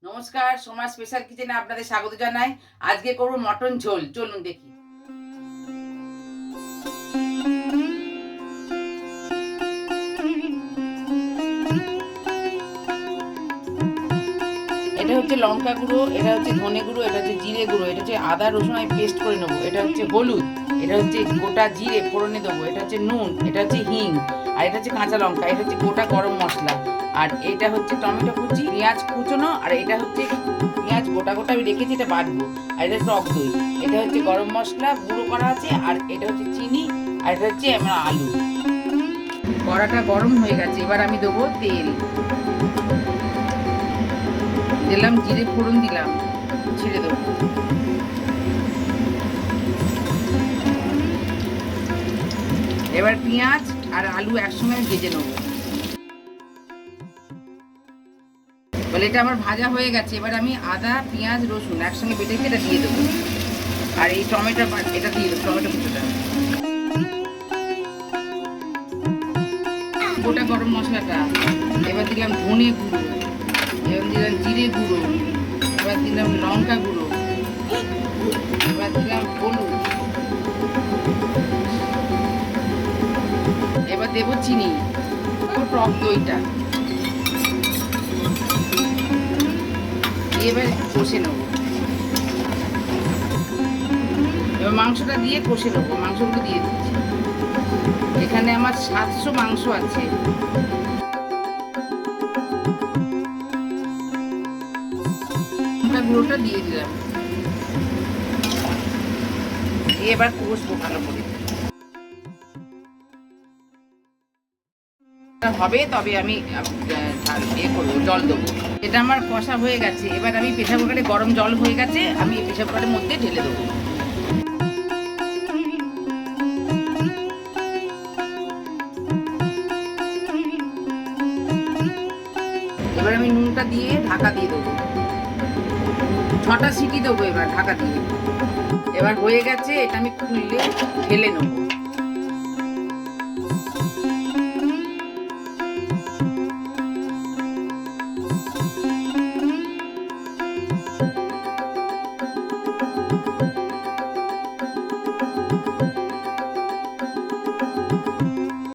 নমস্কার, সোমা স্পেশাল কিচেনে আপনাদের স্বাগত জানাই। আজকে করব মটন ঝোল। চলুন দেখি। এটা হচ্ছে লঙ্কা গুঁড়ো, এটা হচ্ছে ধনে গুঁড়ো, এটা হচ্ছে জিরে গুঁড়ো, এটা হচ্ছে আদা রসুন আমি পেস্ট করে নেবো, এটা হচ্ছে হলুদ, এটা হচ্ছে গোটা জিরে ফোড়নে দেবো, এটা হচ্ছে নুন, এটা হচ্ছে হিং, আর এটা হচ্ছে কাঁচা লঙ্কা, এটা হচ্ছে গোটা গরম মশলা, আর এটা হচ্ছে টমেটো কুচি, পেঁয়াজ কুচোনো, আর এটা হচ্ছে পেঁয়াজ গোটা গোটা আমি রেখেছি, এটা বাটবো, আর এটা টক দই, এটা হচ্ছে গরম মশলা গুঁড়ো করা আছে, আর এটা হচ্ছে চিনি, আর এটা হচ্ছে আমার আলু। কড়াটা গরম হয়ে গেছে, এবার আমি দেবো তেল, দিলাম জিরে ফোড়ন দিলাম, ছেড়ে দেবো, এবার পেঁয়াজ আর আলু একসঙ্গে আমি ভেজে নেবো। বলে এটা আমার ভাজা হয়ে গেছে, এবার আমি আদা পেঁয়াজ রসুন একসঙ্গে বেটে এটা দিয়ে দেবো, আর এই টমেটো এটা দিয়ে দেবো, টমেটো কুচোটা, গোটা গরম মশলাটা, এবার দিলাম ধনে গুঁড়ো, এবার দিলাম জিরে গুঁড়ো, এবার দিলাম লঙ্কা গুঁড়ো, এবার দিলাম হলুদ, এবার দেবো চিনি, টক দইটা, এবার কষে নেবো, এবার মাংসটা দিয়ে কষে নেবো, মাংসগুলো দিয়ে দিচ্ছি। এখানে আমার 700 মাংস আছে। গুঁড়োটা দিয়ে দিলাম, এবার কষবো ভালো করে হবে, তবে আমি করবো, জল দেবো। এটা আমার কষা হয়ে গেছে, এবার আমি প্রেসার কুকারে গরম জল হয়ে গেছে, আমি প্রেসার কুকারের মধ্যে ঢেলে দেবো। এবার আমি নুনটা দিয়ে ঢাকা দিয়ে দেবো, 6টা সিটি দেবো, এবার ঢাকা দিয়ে। এবার হয়ে গেছে, এটা আমি খুললে ঢেলে নেবো।